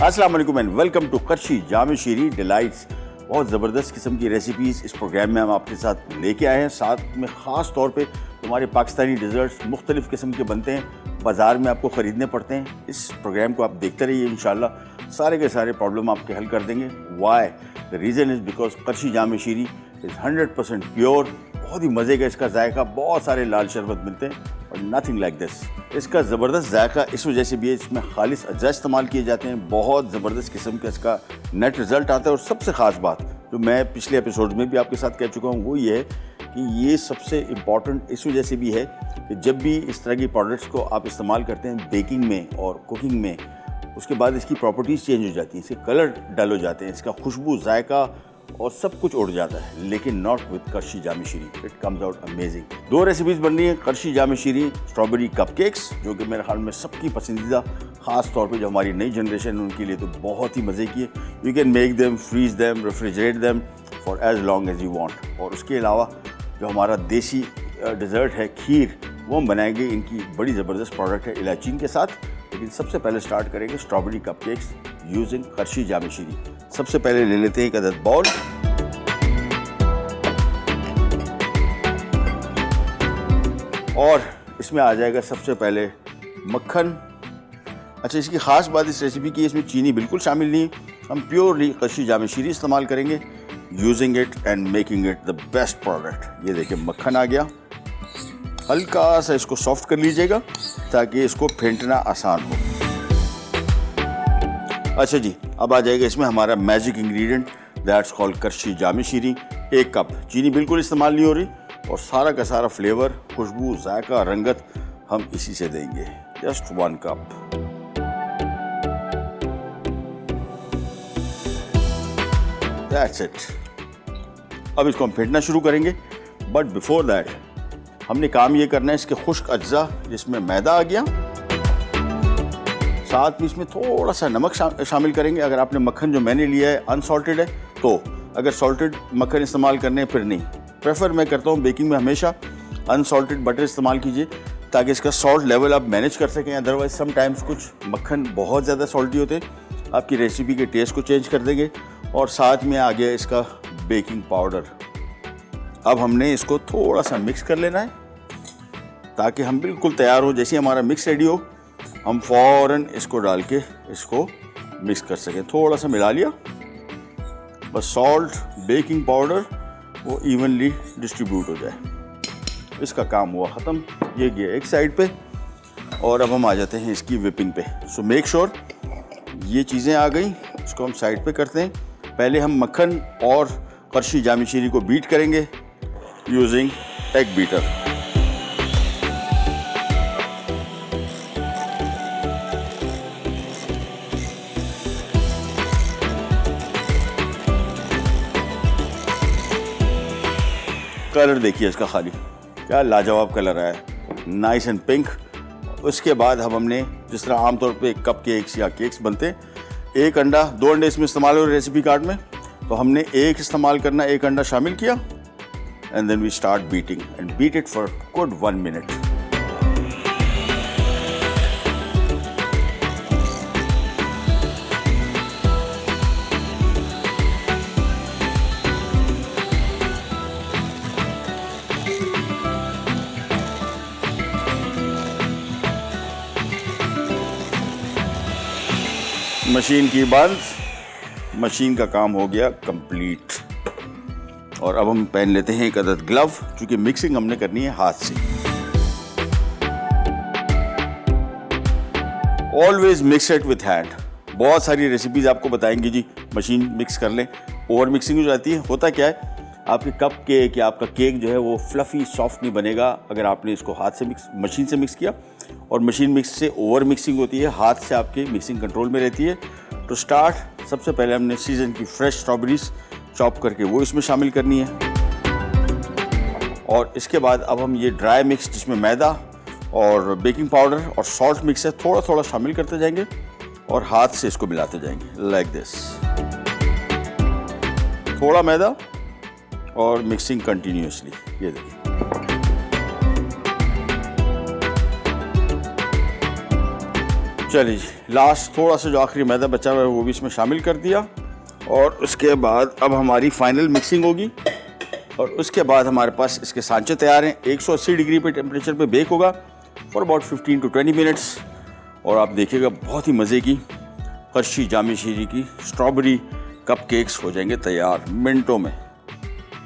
अस्सलाम वालेकुम and welcome to करशी जामे शीरी डिलाइट्स। बहुत ज़बरदस्त किस्म की रेसिपीज़ इस प्रोग्राम में हम आपके साथ लेके आए हैं। साथ में ख़ास तौर पे हमारे पाकिस्तानी डिज़र्ट्स मुख्तलिफ़ किस्म के बनते हैं, बाज़ार में आपको ख़रीदने पड़ते हैं। इस प्रोग्राम को आप देखते रहिए, इंशाल्लाह सारे के सारे प्रॉब्लम आपके हल कर देंगे। Why the reason is because Qarshi Jam-e-Shirin is 100% pure. बहुत ही मज़े का इसका जायका, बहुत सारे लाल शरबत मिलते हैं और नथिंग लाइक दिस। इसका ज़बरदस्त जायका इस वजह से भी है, इसमें खालिस अज्जा इस्तेमाल किए जाते हैं। बहुत ज़बरदस्त किस्म का इसका नेट रिज़ल्ट आता है। और सबसे ख़ास बात जो मैं पिछले एपिसोड में भी आपके साथ कह चुका हूँ वो ये है कि ये सबसे इम्पॉर्टेंट इस वजह से भी है कि जब भी इस तरह की प्रोडक्ट्स को आप इस्तेमाल करते हैं बेकिंग में और कुकिंग में, उसके बाद इसकी प्रॉपर्टीज़ चेंज हो जाती हैं, इसके कलर डल हो जाते हैं, इसका खुशबू, जायका और सब कुछ उड़ जाता है। लेकिन नॉट विद करशी जामे शीरी, इट कम्स आउट अमेजिंग। दो रेसिपीज़ बन रही हैं करशी जामे शीरी स्ट्रॉबेरी कपकेक्स, जो कि मेरे ख्याल में सबकी पसंदीदा, ख़ास तौर पे जो हमारी नई जनरेशन है उनके लिए तो बहुत ही मज़े की है। You can make them, freeze them, refrigerate them for as long as you want. और उसके अलावा जो हमारा देसी डिज़र्ट है खीर, वो हम बनाएंगे। इनकी बड़ी ज़बरदस्त प्रोडक्ट है इलायची के साथ। लेकिन सबसे पहले स्टार्ट करेंगे स्ट्रॉबेरी कपकेक्स यूजिंग करशी जामे शीरी। सबसे पहले ले लेते हैं एक अदद बाउल और इसमें आ जाएगा सबसे पहले मक्खन। अच्छा, इसकी ख़ास बात इस रेसिपी की, इसमें चीनी बिल्कुल शामिल नहीं है। हम प्योरली करशी जामे शीरी इस्तेमाल करेंगे, using it and making it the best product. ये देखिए मक्खन आ गया। हल्का सा इसको सॉफ्ट कर लीजिएगा ताकि इसको फेंटना आसान हो। अच्छा जी, अब आ जाएगा इसमें हमारा मैजिक इंग्रेडिएंट, दैट्स कॉल्ड करशी जामे शीरी। 1 कप चीनी बिल्कुल इस्तेमाल नहीं हो रही और सारा का सारा फ्लेवर, खुशबू, जायका, रंगत हम इसी से देंगे। Just 1 cup. That's it. अब इसको हम फेंटना शुरू करेंगे, बट बिफोर दैट हमने काम ये करना है, इसके खुश्क अज्जा जिसमें मैदा आ गया, साथ में इसमें थोड़ा सा नमक शामिल करेंगे। अगर आपने मक्खन जो मैंने लिया है अनसॉल्टेड है तो, अगर सॉल्टेड मक्खन इस्तेमाल करने फिर नहीं। प्रेफर मैं करता हूँ बेकिंग में हमेशा अनसॉल्टेड बटर इस्तेमाल कीजिए ताकि इसका सॉल्ट लेवल आप मैनेज कर सकें। अदरवाइज समटाइम्स कुछ मक्खन बहुत ज़्यादा सॉल्टी होते हैं, आपकी रेसिपी के टेस्ट को चेंज कर देंगे। और साथ में आ गया इसका बेकिंग पाउडर। अब हमने इसको थोड़ा सा मिक्स कर लेना है ताकि हम बिल्कुल तैयार हो। जैसे हमारा मिक्स रेडी हो हम फ़ौरन इसको डाल के इसको मिक्स कर सकें। थोड़ा सा मिला लिया, बस सॉल्ट, बेकिंग पाउडर वो इवनली डिस्ट्रीब्यूट हो जाए। इसका काम हुआ ख़त्म। ये गया एक साइड पे और अब हम आ जाते हैं इसकी व्हिपिंग पे। सो मेक श्योर ये चीज़ें आ गई, इसको हम साइड पे करते हैं। पहले हम मक्खन और करशी जामे शीरी को बीट करेंगे यूजिंग एग बीटर। कलर देखिए इसका, खाली क्या लाजवाब कलर आया है, नाइस एंड पिंक। उसके बाद अब हमने जिस तरह आमतौर पे कप केक्स या केक्स बनते हैं, 1 अंडा, 2 अंडे इसमें इस्तेमाल हो रहे रेसिपी कार्ड में, तो हमने 1 इस्तेमाल करना, 1 अंडा शामिल किया and then we start beating and beat it for good 1 minute. Machine की बंद, मशीन का काम हो गया कंप्लीट। और अब हम पहन लेते हैं एक अदद ग्लव, क्योंकि मिक्सिंग हमने करनी है हाथ से। Always mix it with hand. बहुत सारी रेसिपीज आपको बताएंगी जी मशीन मिक्स कर लें, ओवर मिक्सिंग हो जाती है। होता क्या है, आपके कप केक या आपका केक जो है वो फ्लफ़ी सॉफ्ट नहीं बनेगा अगर आपने इसको हाथ से मशीन से मिक्स किया। और मशीन मिक्स से ओवर मिक्सिंग होती है, हाथ से आपकी मिक्सिंग कंट्रोल में रहती है। तो स्टार्ट सबसे पहले हमने सीजन की फ्रेश स्ट्रॉबेरीज चॉप करके वो इसमें शामिल करनी है। और इसके बाद अब हम ये ड्राई मिक्स जिसमें मैदा और बेकिंग पाउडर और सॉल्ट मिक्स है, थोड़ा थोड़ा शामिल करते जाएंगे और हाथ से इसको मिलाते जाएंगे लाइक दिस। थोड़ा मैदा और मिक्सिंग कंटिन्यूसली। ये देखिए चलिए जी, लास्ट थोड़ा सा जो आखिरी मैदा बचा हुआ है वो भी इसमें शामिल कर दिया और उसके बाद अब हमारी फाइनल मिक्सिंग होगी और उसके बाद हमारे पास इसके सांचे तैयार हैं। 180 डिग्री पे टेम्परेचर पे बेक होगा फॉर अबाउट 15 to 20 मिनट्स और आप देखिएगा बहुत ही मज़े की करशी जामी शीरी की स्ट्रॉबेरी कपकेक्स हो जाएंगे तैयार मिनटों में।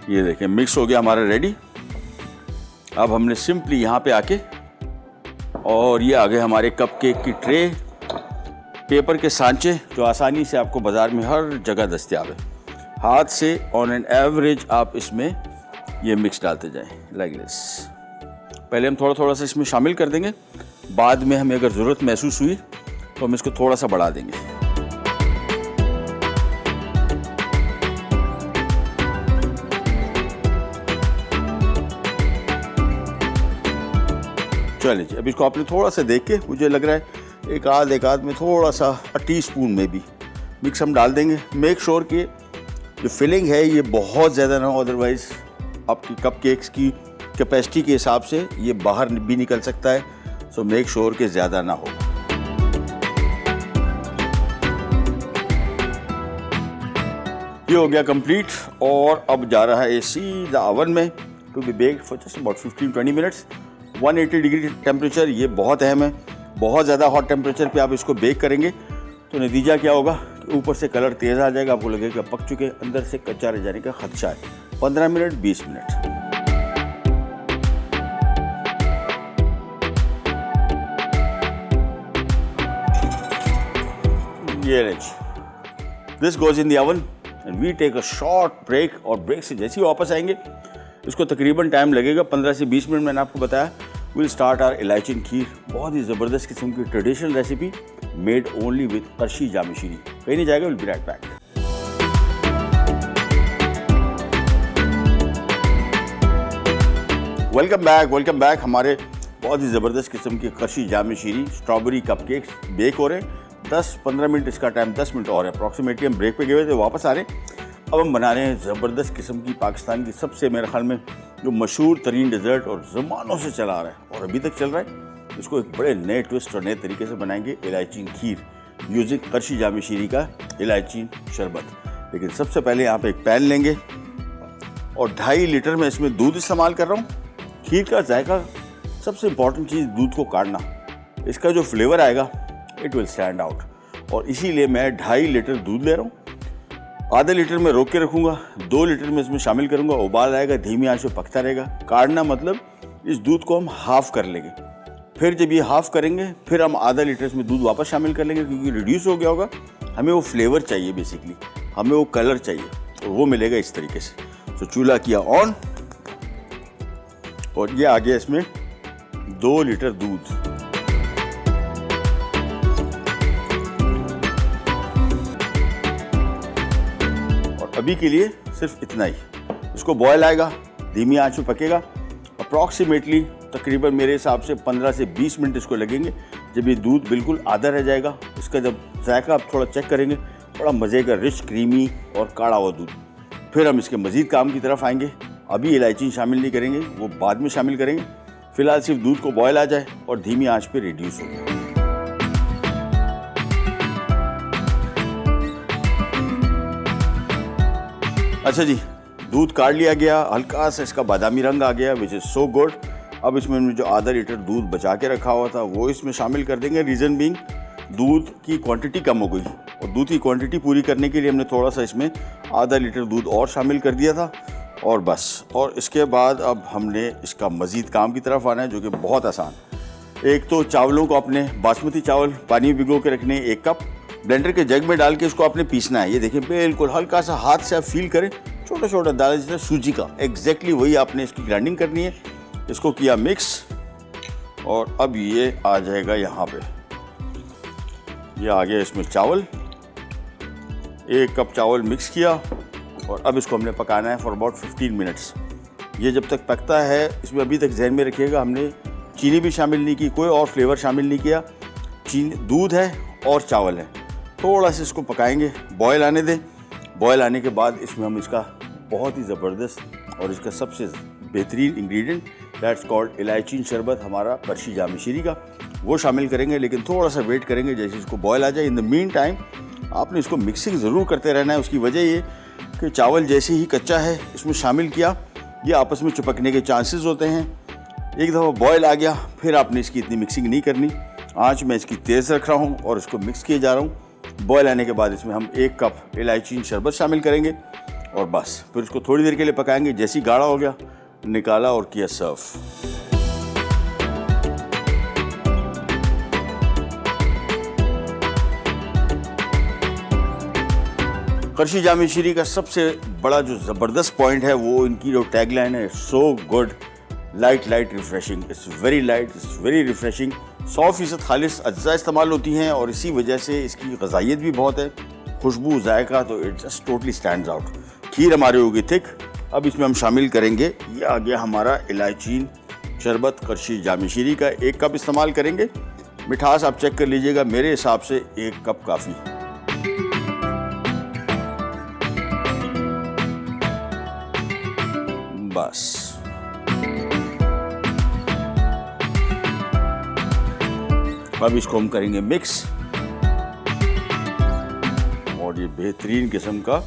ये देखें मिक्स हो गया हमारा रेडी। अब हमने सिंपली यहाँ पे आके और ये आ गए हमारे कपकेक की ट्रे, पेपर के सांचे जो आसानी से आपको बाज़ार में हर जगह दस्तयाब है। हाथ से ऑन एन एवरेज आप इसमें ये मिक्स डालते जाएं लाइक दिस। पहले हम थोड़ा थोड़ा सा इसमें शामिल कर देंगे, बाद में हमें अगर ज़रूरत महसूस हुई तो हम इसको थोड़ा सा बढ़ा देंगे। चलिए जी, अब इसको आपने थोड़ा सा देख के मुझे लग रहा है एक आध में थोड़ा सा टीस्पून में भी मिक्स हम डाल देंगे। मेक श्योर कि जो फिलिंग है ये बहुत ज़्यादा ना हो, अदरवाइज़ आपकी कपकेक्स की कैपेसिटी के हिसाब से ये बाहर भी निकल सकता है। सो मेक श्योर कि ज़्यादा ना हो। ये हो गया कंप्लीट और अब जा रहा है सीधा ओवन में to be baked for just about 15-20 minutes. 180 degree temperature ये बहुत अहम है। बहुत ज़्यादा हॉट टेम्परेचर पे आप इसको बेक करेंगे तो नतीजा क्या होगा कि ऊपर से कलर तेज़ आ जाएगा, आपको लगेगा पक चुके, अंदर से कच्चा रह जाने का खदशा है। 15 मिनट 20 मिनट। ये this goes in the oven and we take a short break और ब्रेक से जैसे ही वापस आएंगे इसको तकरीबन टाइम लगेगा 15 से 20 मिनट। मैंने आपको बताया विल स्टार्ट आवर इलायची खीर, बहुत ही ज़बरदस्त किस्म की traditional recipe made only with Qarshi Jam-e-Shirin. कहीं नहीं जाएगा, will be right back. Welcome back. हमारे बहुत ही ज़बरदस्त किस्म की Qarshi Jam-e-Shirin strawberry cupcakes bake हो रहे हैं। 10-15 मिनट इसका टाइम, 10 मिनट और है अप्रॉक्सीमेटली। हम ब्रेक पे गए हुए थे, वापस आ रहे हैं। अब हम बना रहे हैं ज़बरदस्त किस्म की पाकिस्तान की सबसे मेरे ख्याल में जो मशहूर तरीन डेज़र्ट और ज़मानों से चला आ रहा है और अभी तक चल रहा है, इसको एक बड़े नए ट्विस्ट और नए तरीके से बनाएंगे। इलायची खीर यूजिंग करशी जामी शीरी का इलायची शरबत। लेकिन सबसे पहले यहाँ पे एक पैन लेंगे और 2.5 लीटर में इसमें दूध इस्तेमाल कर रहा हूँ। खीर का जायका सबसे इम्पॉर्टेंट चीज़ दूध को काटना, इसका जो फ्लेवर आएगा इट विल स्टैंड आउट। और इसीलिए मैं 2.5 लीटर दूध ले रहा हूँ। आधा लीटर में रोक के रखूँगा, 2 लीटर में इसमें शामिल करूँगा। उबाल आएगा, धीमी आंच पे पकता रहेगा। काढ़ना मतलब इस दूध को हम हाफ़ कर लेंगे। फिर जब ये हाफ़ करेंगे फिर हम आधा लीटर इसमें दूध वापस शामिल कर लेंगे, क्योंकि रिड्यूस हो गया होगा। हमें वो फ्लेवर चाहिए, बेसिकली हमें वो कलर चाहिए और वो मिलेगा इस तरीके से। तो चूल्हा किया ऑन और ये आ गया इसमें 2 लीटर दूध। अभी के लिए सिर्फ इतना ही। इसको बॉयल आएगा, धीमी आंच में पकेगा। अप्रॉक्सीमेटली तकरीबन मेरे हिसाब से 15 से 20 मिनट इसको लगेंगे। जब ये दूध बिल्कुल आधा रह जाएगा, इसका जब जायका आप थोड़ा चेक करेंगे, बड़ा मज़े का रिच क्रीमी और काढ़ा हुआ दूध। फिर हम इसके मज़ीद काम की तरफ आएंगे। अभी इलायची शामिल नहीं करेंगे, वो बाद में शामिल करेंगे। फ़िलहाल सिर्फ दूध को बॉयल आ जाए और धीमी आँच पर रिड्यूस हो जाए। अच्छा जी, दूध काढ़ लिया गया, हल्का सा इसका बादामी रंग आ गया, विच इज़ सो गुड। अब इसमें हमने जो आधा लीटर दूध बचा के रखा हुआ था वो इसमें शामिल कर देंगे। रीज़न बीइंग दूध की क्वांटिटी कम हो गई और दूध की क्वांटिटी पूरी करने के लिए हमने थोड़ा सा इसमें आधा लीटर दूध और शामिल कर दिया था और बस। और इसके बाद अब हमने इसका मज़ीद काम की तरफ आना है, जो कि बहुत आसान। एक तो चावलों को अपने बासमती चावल पानी में भिगो के रखने 1 कप, ब्लेंडर के जग में डाल के इसको आपने पीसना है। ये देखिए बिल्कुल हल्का सा हाथ से आप फील करें, छोटा छोटा दाना जितना सूजी का, एग्जैक्टली वही आपने इसकी ग्राइंडिंग करनी है। इसको किया मिक्स और अब ये आ जाएगा यहाँ पे। ये आ गया इसमें चावल, 1 कप चावल मिक्स किया और अब इसको हमने पकाना है फॉर अबाउट 15 मिनट्स। ये जब तक पकता है, इसमें अभी तक जहन में रखिएगा हमने चीनी भी शामिल नहीं की, कोई और फ्लेवर शामिल नहीं किया। चीनी, दूध है और चावल है। थोड़ा सा इसको पकाएंगे, बॉयल आने दें। बॉयल आने के बाद इसमें हम इसका बहुत ही ज़बरदस्त और इसका सबसे बेहतरीन इंग्रेडिएंट दैट्स कॉल्ड इलायची शरबत, हमारा करशी जामी शीरी का, वो शामिल करेंगे। लेकिन थोड़ा सा वेट करेंगे जैसे इसको बॉयल आ जाए। इन द मीन टाइम आपने इसको मिक्सिंग ज़रूर करते रहना है। उसकी वजह ये कि चावल जैसे ही कच्चा है इसमें शामिल किया, ये आपस में चिपकने के चांसेस होते हैं। एक दफ़ा बॉयल आ गया फिर आपने इसकी इतनी मिक्सिंग नहीं करनी। आँच मैं इसकी तेज़ रख रहा हूँ और इसको मिक्स किए जा रहा हूँ। बॉयल आने के बाद इसमें हम 1 कप इलायची शरबत शामिल करेंगे और बस फिर इसको थोड़ी देर के लिए पकाएंगे। जैसे ही गाढ़ा हो गया निकाला और किया सर्व। करशी जामी शीरी का सबसे बड़ा जो ज़बरदस्त पॉइंट है वो इनकी जो टैगलाइन है, so good, light refreshing. It's very light, it's very refreshing. 100% खालिस अज्जा इस्तेमाल होती हैं और इसी वजह से इसकी ग़ज़ाइयत भी बहुत है, खुशबू, जायका, तो it just totally stands out. Kheer हमारी होगी थिक। अब इसमें हम शामिल करेंगे, ये आ गया हमारा इलायची शरबत करशी जामी शीरी का। 1 कप इस्तेमाल करेंगे। मिठास आप चेक कर लीजिएगा, मेरे हिसाब से 1 कप काफ़ी। बस अब इसको हम करेंगे मिक्स और ये बेहतरीन किस्म का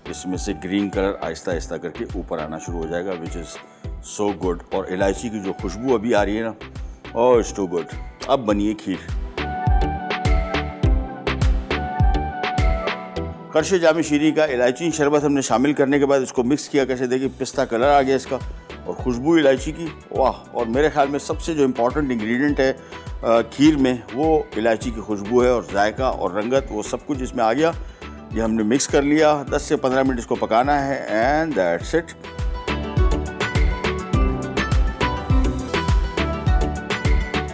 इसमें से ग्रीन कलर आहिस्ता आहिस्ता करके ऊपर आना शुरू हो जाएगा, विच इज़ सो गुड। और इलायची की जो खुशबू अभी आ रही है ना, ओह इट्स टू गुड। अब बनिए खीर। करशी जामी शीरी का इलायची शरबत हमने शामिल करने के बाद इसको मिक्स किया। कैसे देखिए पिस्ता कलर आ गया इसका और खुशबू इलायची की, वाह। और मेरे ख्याल में सबसे जो इम्पोर्टेंट इंग्रेडिएंट है खीर में वो इलायची की खुशबू है और जायका और रंगत, वो सब कुछ इसमें आ गया। ये हमने मिक्स कर लिया। 10 से 15 मिनट इसको पकाना है एंड दैट्स इट।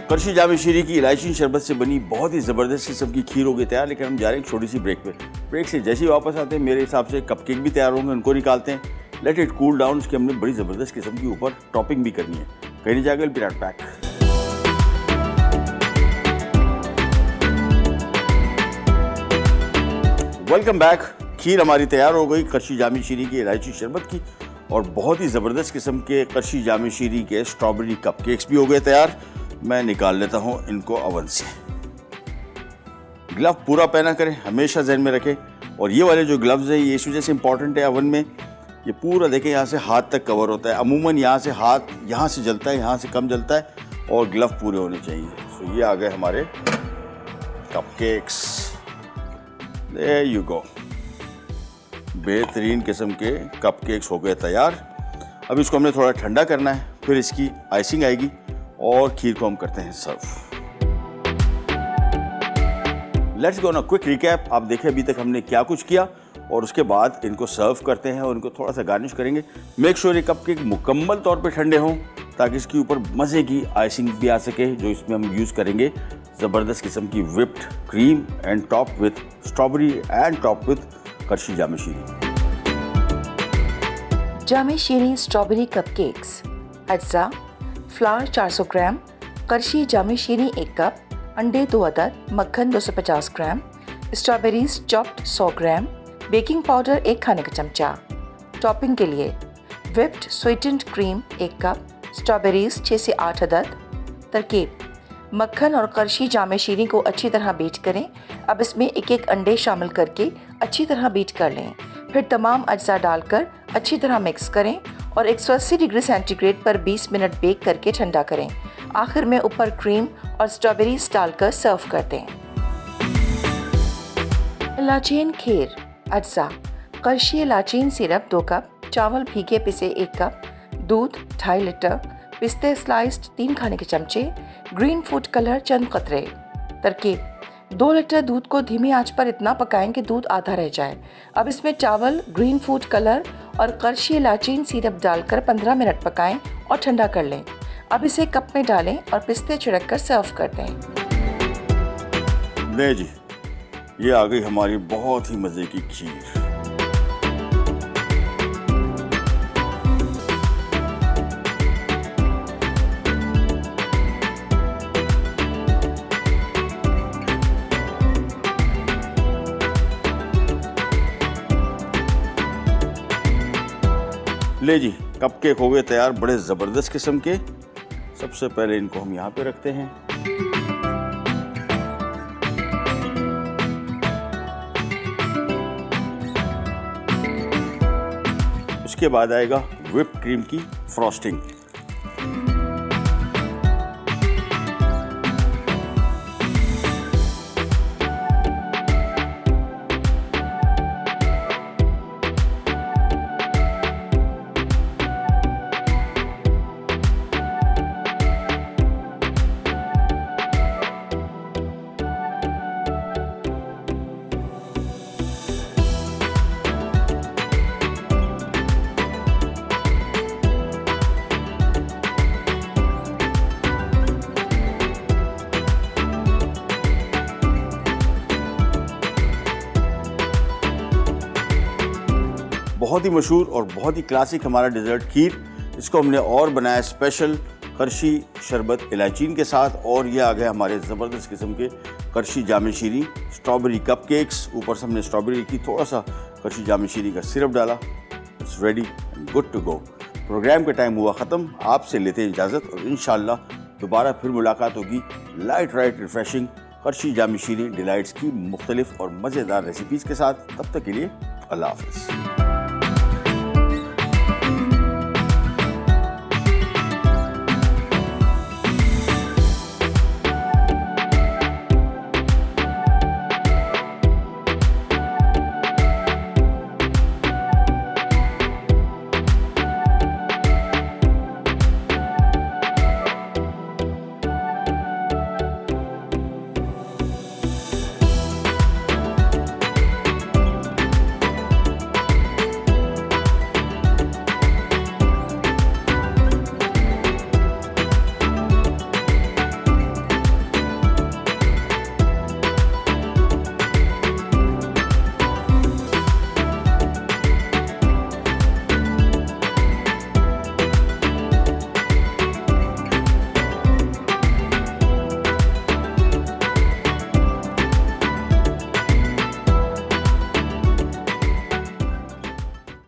करशी जामी शीरी की इलायची शरबत से बनी बहुत ही ज़बरदस्त किस्म की खीर हो गई तैयार। लेकिन हम जा रहे हैं एक छोटी सी ब्रेक पे। ब्रेक से जैसे ही वापस आते हैं मेरे हिसाब से कपकेक भी तैयार होंगे, उनको निकालते हैं। Let it cool down. उसकी हमने बड़ी ज़बरदस्त किस्म की ऊपर टॉपिंग भी करनी है। कहीं नहीं जाएगा, be right back. Welcome back. Kheer हमारी तैयार हो गई करशी जामी शीरी की इलायची शरबत की, और बहुत ही ज़बरदस्त किस्म के करशी जामी शीरी के स्ट्रॉबेरी कपकेक्स भी हो गए तैयार। मैं निकाल लेता हूँ इनको अवन से। ग्लव पूरा पहना करें, हमेशा जहन में रखें। और ये वाले जो ग्लव्स है ये इस वजह से इंपॉर्टेंट है अवन में, ये पूरा देखें यहाँ से हाथ तक कवर होता है। अमूमन यहाँ से हाथ यहाँ से जलता है, यहाँ से कम जलता है, और ग्लव पूरे होने चाहिए। सो ये आ गए हमारे कपकेक्स। There you go. बेहतरीन किस्म के कपकेक्स हो गए तैयार। अब इसको हमने थोड़ा ठंडा करना है, फिर इसकी आइसिंग आएगी और खीर को हम करते हैं सर्व। लेट्स गो ना क्विक रिकैप। आप देखें अभी तक हमने क्या कुछ किया और उसके बाद इनको सर्व करते हैं और इनको थोड़ा सा गार्निश करेंगे। मेक श्योर ये कपकेक मुकम्मल तौर पे ठंडे हों ताकि इसके ऊपर मज़े की आइसिंग भी आ सके, जो इसमें हम यूज़ करेंगे ज़बरदस्त किस्म की whipped cream and top with strawberry and top with Qarshi Jam-e-Shirin. Jam-e-Shirin strawberry cupcakes. अज्जा: flour 400 gram, Qarshi Jam-e-Shirin 1 cup, अंडे 2 अदद, मक्खन 250 gram, strawberries chopped 100 gram, baking powder 1 खाने का चमचा। टॉपिंग के लिए whipped sweetened cream 1 cup, strawberries 6 से 8 अदद। तरकीब: मक्खन और करशी जामी शीरी को अच्छी तरह बीट करें। अब इसमें एक एक अंडे शामिल करके अच्छी तरह बीट कर लें। फिर तमाम अज्जा डालकर अच्छी तरह मिक्स करें और 180 डिग्री सेंटीग्रेड पर 20 मिनट बेक करके ठंडा करें। आखिर में ऊपर क्रीम और स्ट्रॉबेरीज डालकर सर्व कर दें। इलाचीन खीर। अज्जा: करशी इलाचीन सिरप 2 कप, चावल भीगे पिसे 1 कप, दूध 2.5 लीटर, पिस्ते स्लाइस्ड 3 खाने के चमचे, ग्रीन फूड कलर चंद कतरे। तरकीब: 2 लीटर दूध को धीमी आंच पर इतना पकाएं कि दूध आधा रह जाए। अब इसमें चावल, ग्रीन फूड कलर और करशी इलाचीन सिरप डालकर 15 मिनट पकाएं और ठंडा कर लें। अब इसे कप में डालें और पिस्ते छिड़क कर सर्व कर दें। ले जी, ये आ गई हमारी बहुत ही मज़े की खीर। ले जी, कप केक हो गए तैयार, बड़े ज़बरदस्त किस्म के। सबसे पहले इनको हम यहाँ पे रखते हैं। उसके बाद आएगा व्हिप क्रीम की फ्रॉस्टिंग। बहुत ही मशहूर और बहुत ही क्लासिक हमारा डेजर्ट खीर, इसको हमने और बनाया स्पेशल करशी शरबत इलायचीन के साथ। और ये आ गए हमारे ज़बरदस्त किस्म के करशी जाम शीरी स्ट्रॉबेरी कप केक्स। ऊपर से हमने स्ट्रॉबेरी की थोड़ा सा करशी जाम शीरी का सिरप डाला। It's ready and good to go. Programme का टाइम हुआ ख़त्म, आपसे लेते हैं इजाज़त और इंशाल्लाह दोबारा फिर मुलाकात होगी लाइट रिफ्रेशिंग करशी जाम शीरी डिलाइट्स की मुख्तलिफ और मज़ेदार रेसिपीज़ के साथ। तब तक के लिए अल्लाह हाफ़िज़।